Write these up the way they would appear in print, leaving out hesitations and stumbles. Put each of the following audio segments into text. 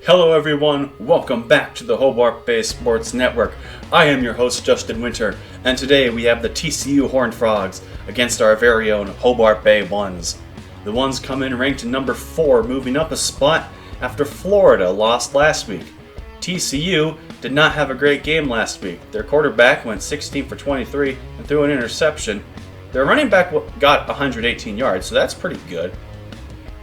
Hello everyone, welcome back to the Hobart Bay Sports Network. I am your host Justin Winter, and today we have the TCU Horned Frogs against our very own Hobart Bay Ones. The Ones come in ranked number 4, moving up a spot after Florida lost last week. TCU did not have a great game last week. Their quarterback went 16 for 23 and threw an interception. Their running back got 118 yards, so that's pretty good.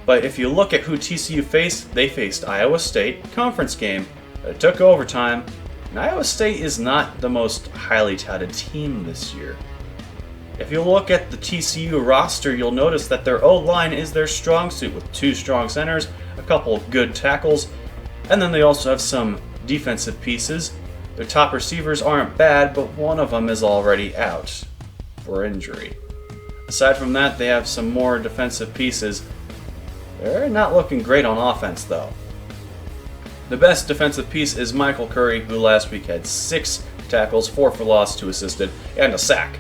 But if you look at who TCU faced, they faced Iowa State, conference game. It took overtime, and Iowa State is not the most highly touted team this year. If you look at the TCU roster, you'll notice that their O-line is their strong suit with 2 strong centers, a couple of good tackles, and then they also have some defensive pieces. Their top receivers aren't bad, but one of them is already out for injury. Aside from that, they have some more defensive pieces. They're not looking great on offense, though. The best defensive piece is Michael Curry, who last week had 6 tackles, 4 for loss, 2 assisted, and a sack.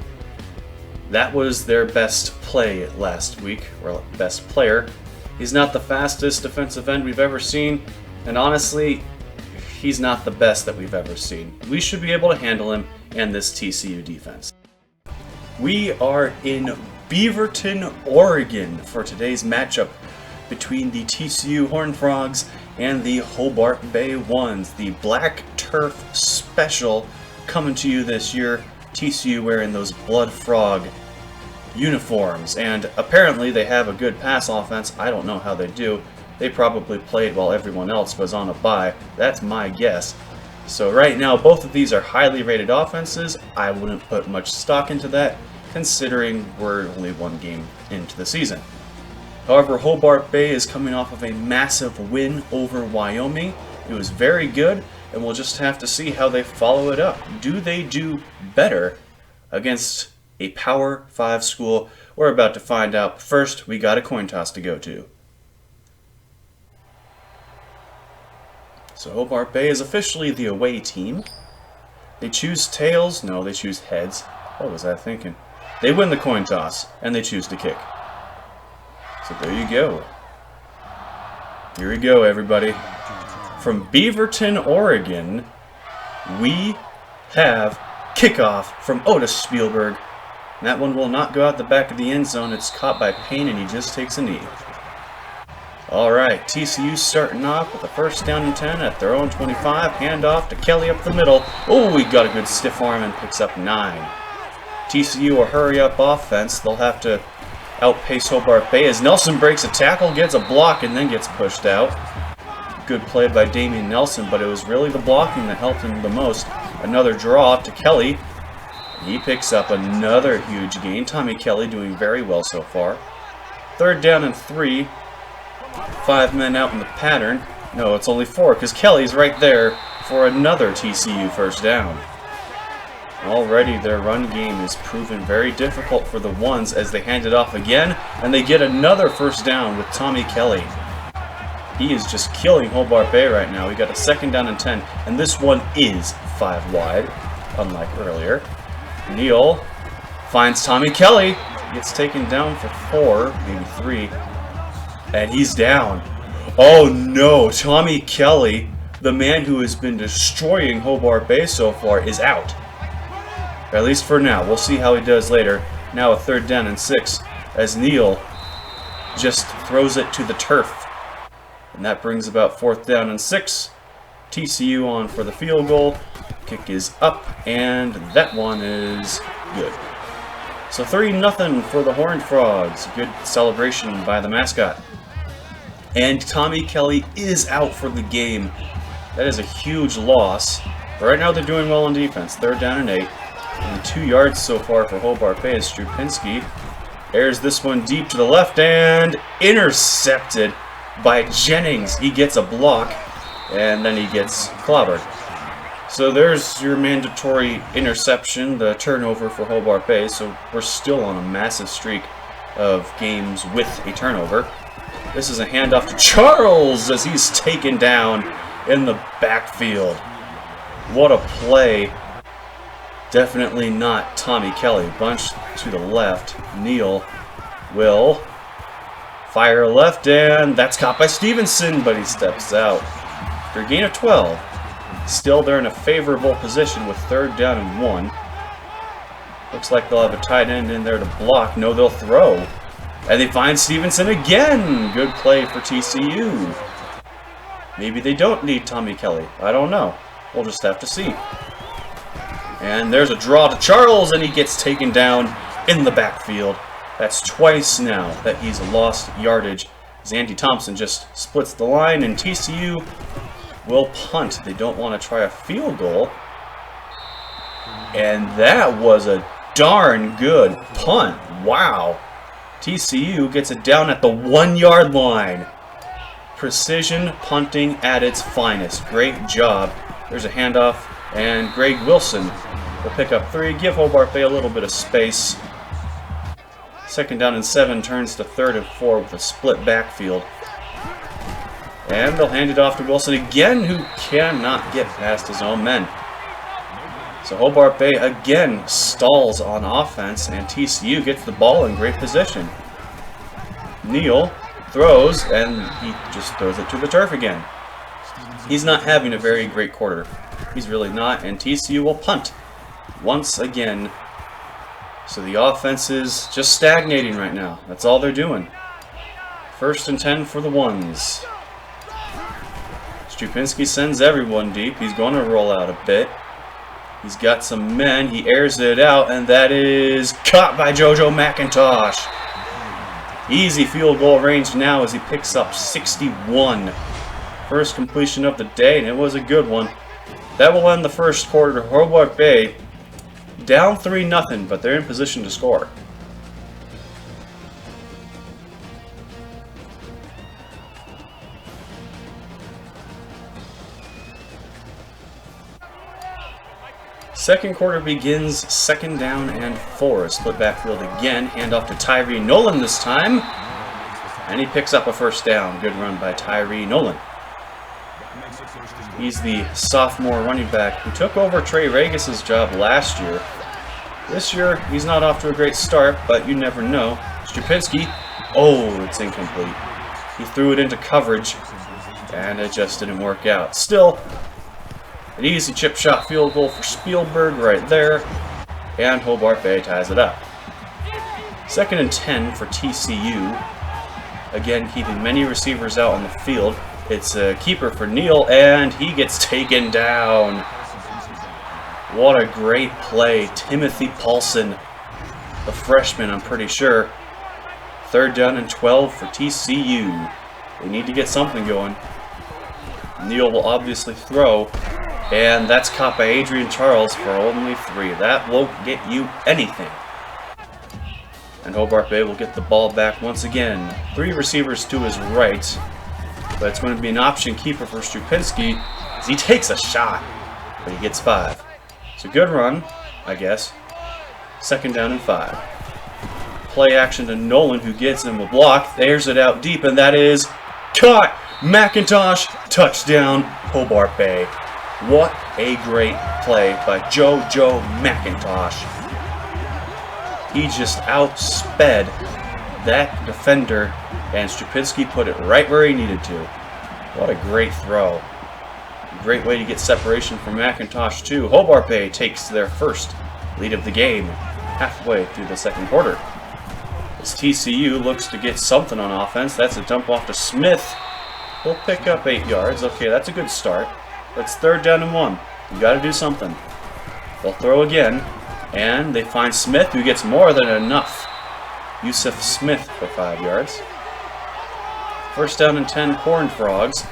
That was their best play last week, or best player. He's not the fastest defensive end we've ever seen, and honestly, he's not the best that we've ever seen. We should be able to handle him and this TCU defense. We are in Beaverton, Oregon for today's matchup between the TCU Horned Frogs and the Hobart Bay Ones. The Black Turf Special coming to you this year. TCU wearing those Blood Frog uniforms, and apparently they have a good pass offense. I don't know how they do. They probably played while everyone else was on a bye. That's my guess. So right now, both of these are highly rated offenses. I wouldn't put much stock into that, considering we're only one game into the season. However, Hobart Bay is coming off of a massive win over Wyoming. It was very good, and we'll just have to see how they follow it up. Do they do better against a Power 5 school? We're about to find out. First, we got a coin toss to go to. So Hobart Bay is officially the away team. They choose tails. No, they choose heads. What was I thinking? They win the coin toss, and they choose to kick. So there you go. Here we go, everybody. From Beaverton, Oregon, we have kickoff from Otis Spielberg. That one will not go out the back of the end zone. It's caught by Payne, and he just takes a knee. Alright, TCU starting off with a first down and 10 at their own 25. Handoff to Kelly up the middle. Oh, he got a good stiff arm and picks up 9. TCU a hurry-up offense. They'll have to outpace Hobart Bay as Nelson breaks a tackle, gets a block, and then gets pushed out. Good play by Damian Nelson, but it was really the blocking that helped him the most. Another draw to Kelly. He picks up another huge gain. Tommy Kelly doing very well so far. Third down and 3. 5 men out in the pattern. No, it's only 4 because Kelly's right there for another TCU first down. Already their run game is proven very difficult for the Ones as they hand it off again, and they get another first down with Tommy Kelly. He is just killing Hobart Bay right now. We got a second down and 10, and this one is 5 wide, unlike earlier. Neal finds Tommy Kelly. Gets taken down for 4, maybe 3, and he's down. Oh no, Tommy Kelly, the man who has been destroying Hobart Bay so far, is out. At least for now. We'll see how he does later. Now a third down and 6 as Neal just throws it to the turf. And that brings about 4th down and 6. TCU on for the field goal. Kick is up, and that one is good. So 3-0 for the Horned Frogs. Good celebration by the mascot. And Tommy Kelly is out for the game. That is a huge loss. But right now they're doing well on defense. 3rd down and 8. And 2 yards so far for Hobart Bay as Strupinski airs this one deep to the left and intercepted by Jennings. He gets a block and then he gets clobbered. So there's your mandatory interception, the turnover for Hobart Bay. So we're still on a massive streak of games with a turnover. This is a handoff to Charles as he's taken down in the backfield. What a play. Definitely not Tommy Kelly. Bunch to the left. Neal will fire left, and that's caught by Stevenson, but he steps out. After a gain of 12. Still, they're in a favorable position with 3rd down and 1. Looks like they'll have a tight end in there to block. No, they'll throw. And they find Stevenson again. Good play for TCU. Maybe they don't need Tommy Kelly. I don't know. We'll just have to see. And there's a draw to Charles, and he gets taken down in the backfield. That's twice now that he's lost yardage. As Andy Thompson just splits the line, and TCU will punt. They don't want to try a field goal. And that was a darn good punt. Wow. TCU gets it down at the 1-yard line. Precision punting at its finest. Great job. There's a handoff, and Greg Wilson will pick up 3. Give Hobart Bay a little bit of space. 2nd down and 7 turns to 3rd and 4 with a split backfield. And they'll hand it off to Wilson again, who cannot get past his own men. So Hobart Bay again stalls on offense, and TCU gets the ball in great position. Neal throws, and he just throws it to the turf again. He's not having a very great quarter. He's really not, and TCU will punt once again. So the offense is just stagnating right now. That's all they're doing. 1st and 10 for the ones. Stupinski sends everyone deep. He's going to roll out a bit. He's got some men. He airs it out, and that is caught by JoJo McIntosh. Easy field goal range now as he picks up 61. First completion of the day, and it was a good one. That will end the first quarter. Hobart Bay down 3-0, but they're in position to score. Second quarter begins, 2nd down and 4. Split backfield again. Handoff to Tyree Nolan this time. And he picks up a 1st down. Good run by Tyree Nolan. He's the sophomore running back who took over Trey Regis's job last year. This year, he's not off to a great start, but you never know. Stupinski, oh, it's incomplete. He threw it into coverage, and it just didn't work out. Still, an easy chip shot field goal for Spielberg right there, and Hobart Bay ties it up. 2nd and 10 for TCU. Again, keeping many receivers out on the field. It's a keeper for Neal, and he gets taken down. What a great play. Timothy Paulson, the freshman, I'm pretty sure. 3rd down and 12 for TCU. They need to get something going. Neal will obviously throw, and that's caught by Adrian Charles for only 3. That won't get you anything. And Hobart Bay will get the ball back once again. 3 receivers to his right, but it's going to be an option keeper for Stupinski as he takes a shot, but he gets 5. It's a good run, I guess. 2nd down and 5. Play action to Nolan, who gets him a block, airs it out deep, and that is caught! McIntosh, touchdown, Hobart Bay. What a great play by JoJo McIntosh. He just outsped that defender, and Stupinski put it right where he needed to. What a great throw. Great way to get separation from McIntosh, too. Hobart Bay takes their first lead of the game halfway through the 2nd quarter. As TCU looks to get something on offense, that's a dump off to Smith. He'll pick up 8 yards. Okay, that's a good start. It's 3rd down and 1. You got to do something. They'll throw again, and they find Smith, who gets more than enough. Yusuf Smith for 5 yards. 1st down and 10, Corn Frogs.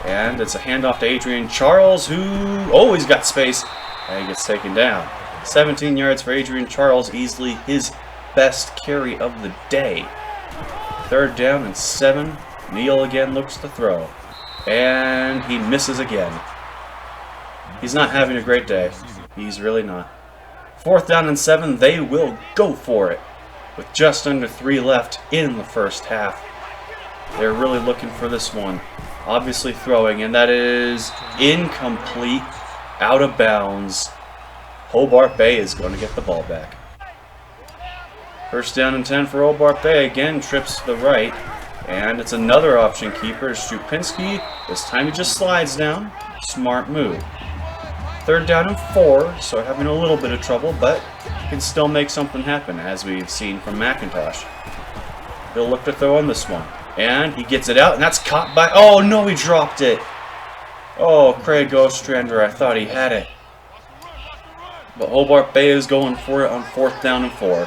And it's a handoff to Adrian Charles, who always got space, and he gets taken down. 17 yards for Adrian Charles, easily his best carry of the day. 3rd down and 7. Neal again looks to throw, and he misses again. He's not having a great day. He's really not. 4th down and 7. They will go for it with just under 3 left in the first half. They're really looking for this one. Obviously throwing, and that is incomplete, out of bounds. Hobart Bay is going to get the ball back. 1st down and 10 for Hobart Bay. Again, trips to the right. And it's another option keeper, Strupinski. This time he just slides down. Smart move. 3rd down and 4, so having a little bit of trouble, but can still make something happen, as we've seen from McIntosh. He'll look to throw on this one. And he gets it out, and that's caught by... Oh, no, he dropped it. Oh, Craig Ostrander, I thought he had it. But Hobart Bay is going for it on 4th down and 4.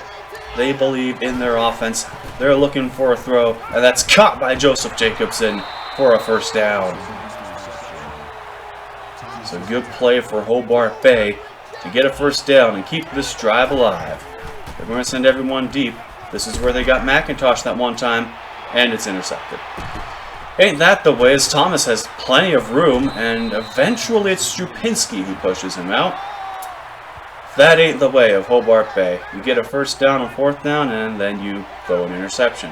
They believe in their offense. They're looking for a throw, and that's caught by Joseph Jacobson for a 1st down. It's a good play for Hobart Bay to get a 1st down and keep this drive alive. They're going to send everyone deep. This is where they got McIntosh that one time, and it's intercepted. Ain't that the way, as Thomas has plenty of room, and eventually it's Strupinski who pushes him out. That ain't the way of Hobart Bay. You get a 1st down on 4th down, and then you throw an interception.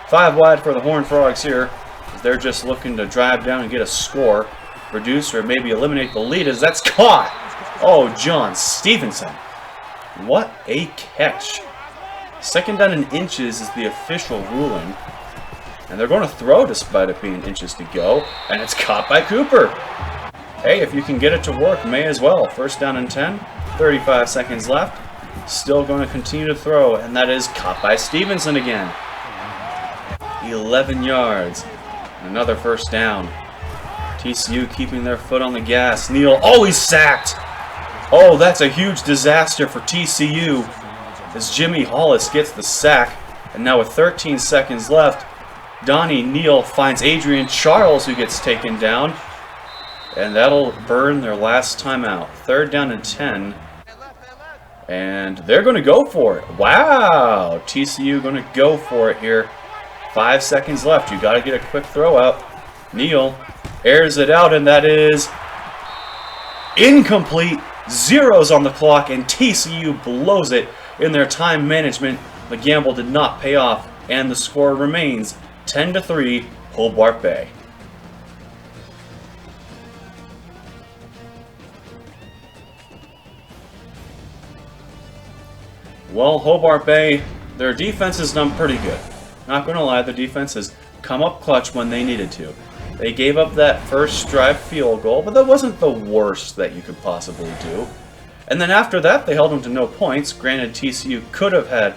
5 wide for the Horned Frogs here, as they're just looking to drive down and get a score. Reduce or maybe eliminate the lead, as that's caught! Oh, John Stevenson. What a catch. 2nd down in inches is the official ruling. And they're going to throw despite it being inches to go. And it's caught by Cooper. Hey, if you can get it to work, may as well. 1st down and 10. 35 seconds left. Still going to continue to throw. And that is caught by Stevenson again. 11 yards. Another 1st down. TCU keeping their foot on the gas. Neal. Oh, he's sacked. Oh, that's a huge disaster for TCU. As Jimmy Hollis gets the sack. And now with 13 seconds left, Donnie Neal finds Adrian Charles, who gets taken down. And that'll burn their last timeout. 3rd down and 10. And they're going to go for it. Wow. TCU going to go for it here. 5 seconds left. You got to get a quick throw out. Neal airs it out, and that is incomplete. Zeros on the clock, and TCU blows it in their time management. The gamble did not pay off, and the score remains 10-3, Hobart Bay. Well, Hobart Bay, their defense has done pretty good. Not going to lie, the defense has come up clutch when they needed to. They gave up that first drive field goal, but that wasn't the worst that you could possibly do. And then after that, they held them to no points. Granted, TCU could have had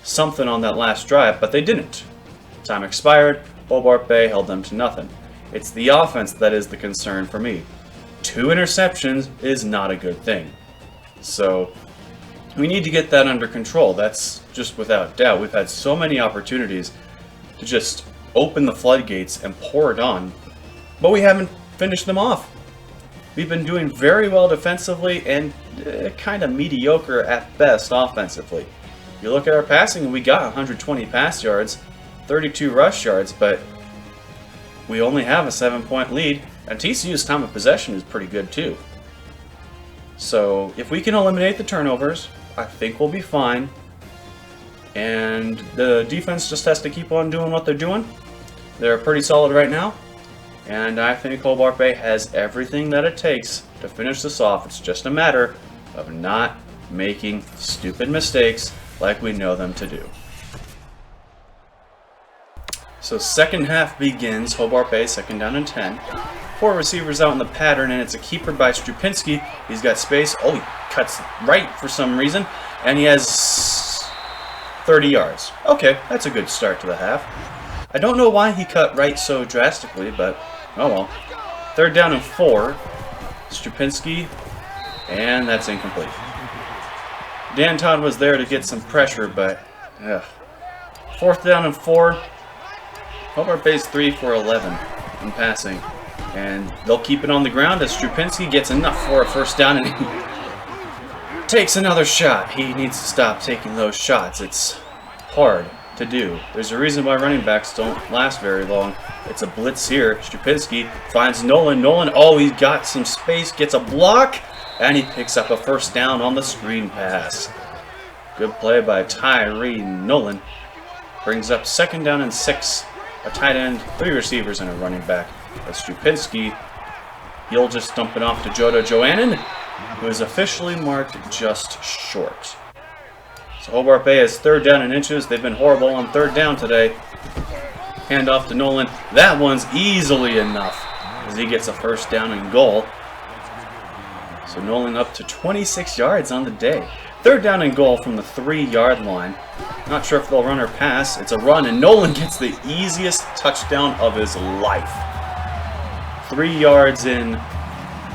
something on that last drive, but they didn't. Time expired. Hobart Bay held them to nothing. It's the offense that is the concern for me. 2 interceptions is not a good thing. So we need to get that under control. That's just without doubt. We've had so many opportunities to just open the floodgates and pour it on, but we haven't finished them off. We've been doing very well defensively and kind of mediocre at best offensively. You look at our passing, and we got 120 pass yards, 32 rush yards, but we only have a 7-point lead, and TCU's time of possession is pretty good too. So if we can eliminate the turnovers, I think we'll be fine. And the defense just has to keep on doing what they're doing. They're pretty solid right now. And I think Hobart Bay has everything that it takes to finish this off. It's just a matter of not making stupid mistakes like we know them to do. So 2nd half begins. Hobart Bay, 2nd down and 10. 4 receivers out in the pattern, and it's a keeper by Strupinski. He's got space. Oh, he cuts right for some reason. And he has 30 yards. Okay, that's a good start to the half. I don't know why he cut right so drastically, but oh well. 3rd down and 4. Strupinski, and that's incomplete. Dan Todd was there to get some pressure, but 4th down and 4. Hobart Bay's 3 for 11 in passing, and they'll keep it on the ground as Strupinski gets enough for a 1st down, and he takes another shot. He needs to stop taking those shots. It's hard to do. There's a reason why running backs don't last very long. It's a blitz here. Strupinski finds Nolan. Nolan, oh, he's got some space, gets a block, and he picks up a 1st down on the screen pass. Good play by Tyree Nolan. Brings up 2nd down and 6. A tight end, 3 receivers, and a running back. That's Strupinski. He'll just dump it off to Joda Joannan, who is officially marked just short. So Hobart Bay has 3rd down and inches. They've been horrible on 3rd down today. Hand off to Nolan. That one's easily enough as he gets a first down and goal. So Nolan up to 26 yards on the day. Third down and goal from the 3-yard line. Not sure if they'll run or pass. It's a run, and Nolan gets the easiest touchdown of his life. 3 yards in,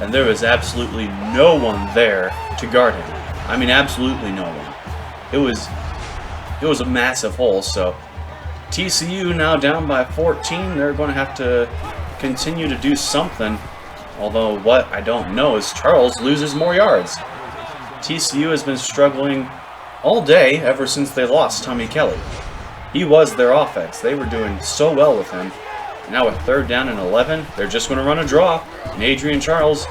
and there was absolutely no one there to guard him. I mean, absolutely no one. It was a massive hole, so TCU now down by 14. They're going to have to continue to do something. Although what I don't know is Charles loses more yards. TCU has been struggling all day ever since they lost Tommy Kelly. He was their offense. They were doing so well with him. Now with third down and 11, they're just going to run a draw. And Adrian Charles,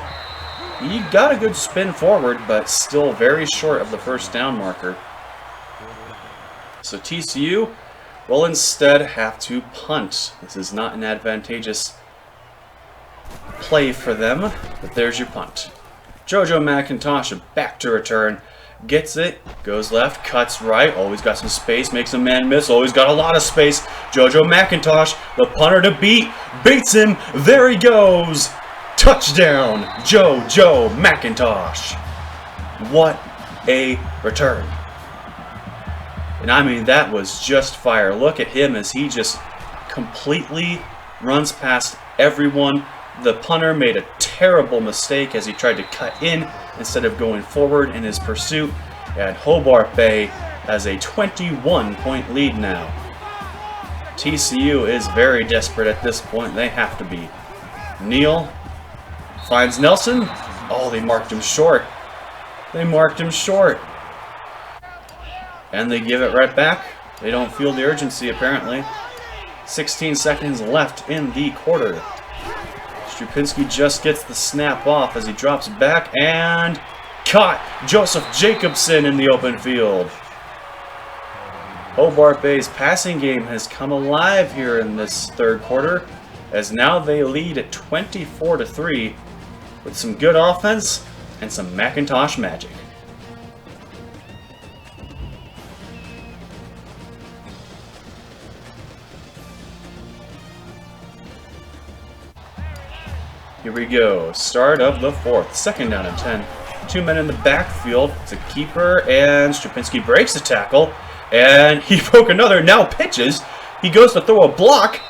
he got a good spin forward, but still very short of the first down marker. So TCU will instead have to punt. This is not an advantageous play for them, but there's your punt. JoJo McIntosh back to return. Gets it, goes left, cuts right, always got some space, makes a man miss, always got a lot of space. JoJo McIntosh, the punter to beat, beats him, there he goes! Touchdown, JoJo McIntosh! What a return. And I mean, that was just fire. Look at him as he just completely runs past everyone. The punter made a terrible mistake as he tried to cut in instead of going forward in his pursuit. And Hobart Bay has a 21-point lead now. TCU is very desperate at this point. They have to be. Neal finds Nelson. Oh, they marked him short. They marked him short. And they give it right back. They don't feel the urgency, apparently. 16 seconds left in the quarter. Strupinski just gets the snap off as he drops back and caught Joseph Jacobson in the open field. Hobart Bay's passing game has come alive here in this third quarter, as now they lead at 24-3 with some good offense and some McIntosh magic. Here we go. Start of the fourth. Second down and 10. 2 men in the backfield. It's a keeper, and Strupinski breaks a tackle, and he broke another. Now pitches. He goes to throw a block,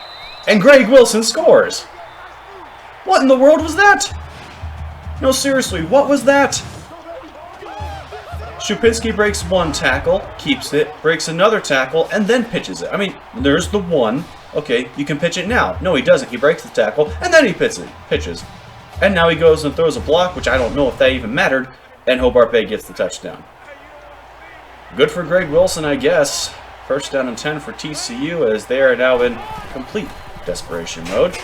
and Greg Wilson scores. What in the world was that? No, seriously, what was that? Strupinski breaks one tackle, keeps it, breaks another tackle, and then pitches it. I mean, there's the one. Okay, you can pitch it now. No, he doesn't. He breaks the tackle, and then he pitches. And now he goes and throws a block, which I don't know if that even mattered, and Hobart Bay gets the touchdown. Good for Greg Wilson, I guess. First down and 10 for TCU, as they are now in complete desperation mode.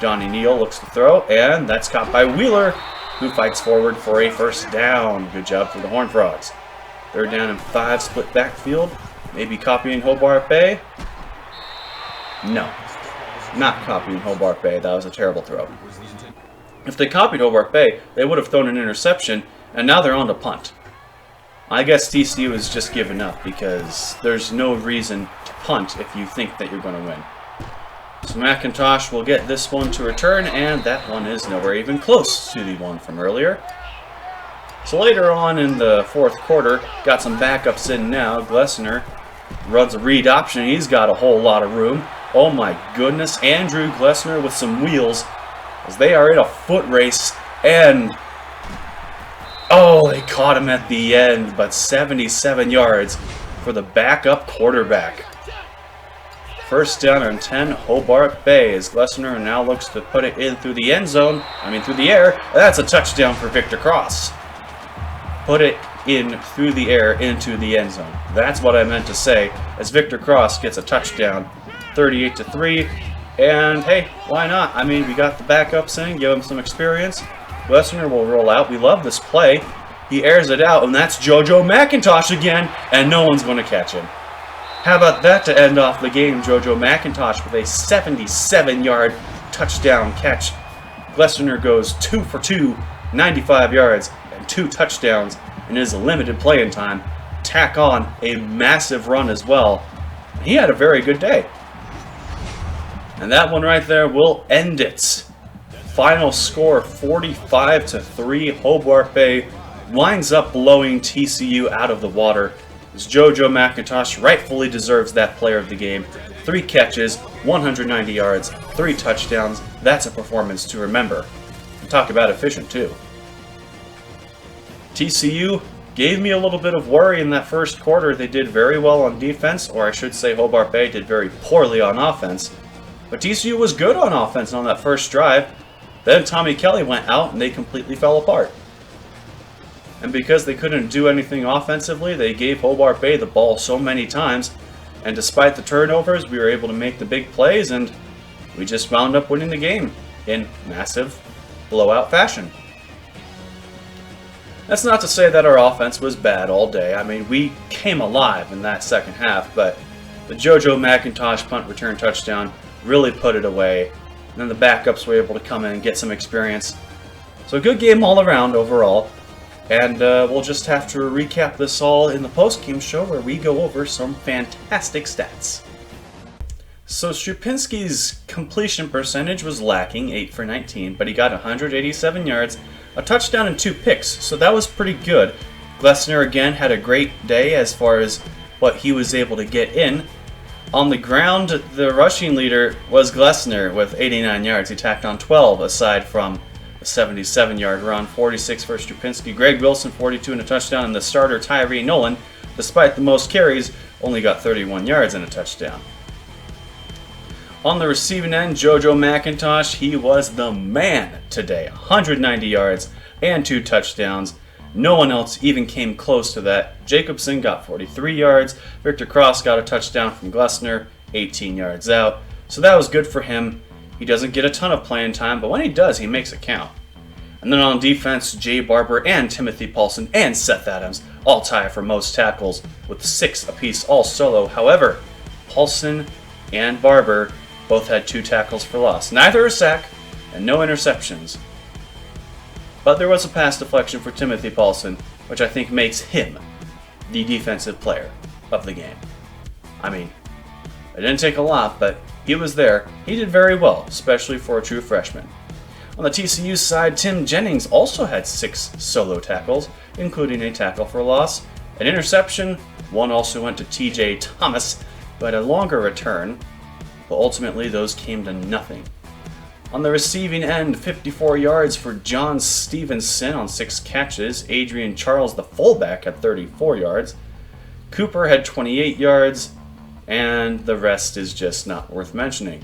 Johnny Neal looks to throw, and that's caught by Wheeler, who fights forward for a first down. Good job for the Horned Frogs. Third down and 5, split backfield. Maybe copying Hobart Bay. No, not copying Hobart Bay. That was a terrible throw. If they copied Hobart Bay, they would have thrown an interception, and now they're on to punt. I guess TCU is just giving up because there's no reason to punt if you think that you're going to win. So McIntosh will get this one to return, and that one is nowhere even close to the one from earlier. So later on in the fourth quarter, got some backups in now. Glessner runs a read option. He's got a whole lot of room. Oh my goodness, Andrew Glessner with some wheels as they are in a foot race, and oh, they caught him at the end, but 77 yards for the backup quarterback. First down and 10, Hobart Bay, as Glessner now looks to put it in through the end zone, through the air. That's a touchdown for Victor Cross. Put it in through the air into the end zone. That's what I meant to say, as Victor Cross gets a touchdown. 38-3, and hey, why not? I mean, we got the backups in, give him some experience. Glessner will roll out. We love this play. He airs it out, and that's JoJo McIntosh again, and no one's going to catch him. How about that to end off the game? JoJo McIntosh with a 77-yard touchdown catch. Glessner goes 2 for 2, 95 yards, and 2 touchdowns in his limited playing time. Tack on a massive run as well. He had a very good day. And that one right there will end it. Final score 45-3. Hobart Bay winds up blowing TCU out of the water, as JoJo McIntosh rightfully deserves that player of the game. 3 catches, 190 yards, 3 touchdowns. That's a performance to remember. And talk about efficient too. TCU gave me a little bit of worry in that first quarter. They did very well on defense, or I should say Hobart Bay did very poorly on offense. But TCU was good on offense on that first drive. Then Tommy Kelly went out and they completely fell apart. And because they couldn't do anything offensively, they gave Hobart Bay the ball so many times. And despite the turnovers, we were able to make the big plays, and we just wound up winning the game in massive blowout fashion. That's not to say that our offense was bad all day. I mean, we came alive in that second half, but the JoJo McIntosh punt return touchdown really put it away. And then the backups were able to come in and get some experience. So a good game all around overall. And we'll just have to recap this all in the post-game show where we go over some fantastic stats. So Strupinski's completion percentage was lacking, 8 for 19, but he got 187 yards, a touchdown and 2 picks, so that was pretty good. Glessner again had a great day as far as what he was able to get in. On the ground, the rushing leader was Glessner with 89 yards. He tacked on 12 aside from a 77-yard run, 46 for Strupinski. Greg Wilson, 42 and a touchdown, and the starter Tyree Nolan, despite the most carries, only got 31 yards and a touchdown. On the receiving end, JoJo McIntosh, he was the man today. 190 yards and 2 touchdowns. No one else even came close to that. Jacobson got 43 yards. Victor Cross got a touchdown from Glessner, 18 yards out. So that was good for him. He doesn't get a ton of playing time, but when he does, he makes it count. And then on defense, Jay Barber and Timothy Paulson and Seth Adams all tie for most tackles with 6 apiece, all solo. However, Paulson and Barber both had 2 tackles for loss. Neither a sack and no interceptions. But there was a pass deflection for Timothy Paulson, which I think makes him the defensive player of the game. I mean, it didn't take a lot, but he was there. He did very well, especially for a true freshman. On the TCU side, Tim Jennings also had 6 solo tackles, including a tackle for loss. An interception, one also went to TJ Thomas, who had a longer return, but ultimately those came to nothing. On the receiving end, 54 yards for John Stevenson on 6 catches. Adrian Charles, the fullback, had 34 yards. Cooper had 28 yards, and the rest is just not worth mentioning.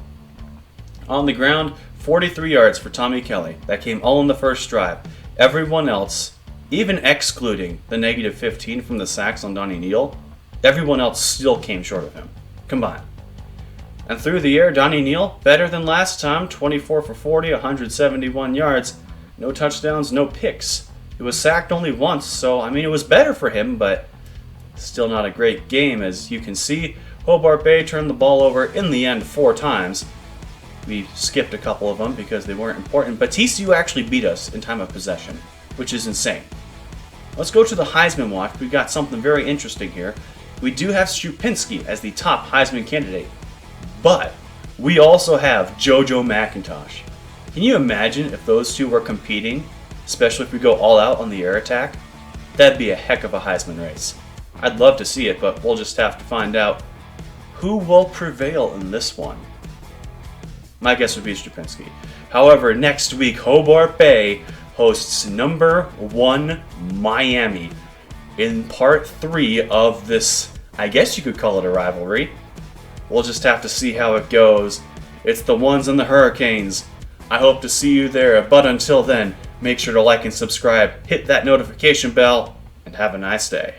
On the ground, 43 yards for Tommy Kelly. That came all in the first drive. Everyone else, even excluding the negative 15 from the sacks on Donnie Neal, everyone else still came short of him, combined. And through the air, Donnie Neal, better than last time, 24 for 40, 171 yards. No touchdowns, no picks. He was sacked only once, so, I mean, it was better for him, but still not a great game. As you can see, Hobart Bay turned the ball over in the end 4 times. We skipped a couple of them because they weren't important, but TCU actually beat us in time of possession, which is insane. Let's go to the Heisman watch. We've got something very interesting here. We do have Strupinski as the top Heisman candidate. But we also have JoJo McIntosh. Can you imagine if those two were competing, especially if we go all out on the air attack? That'd be a heck of a Heisman race. I'd love to see it, but we'll just have to find out who will prevail in this one. My guess would be Strupinski. However, next week, Hobart Bay hosts number 1 Miami in part 3 of this, I guess you could call it a rivalry. We'll just have to see how it goes. It's the Ones and the Hurricanes. I hope to see you there, but until then, make sure to like and subscribe, hit that notification bell, and have a nice day.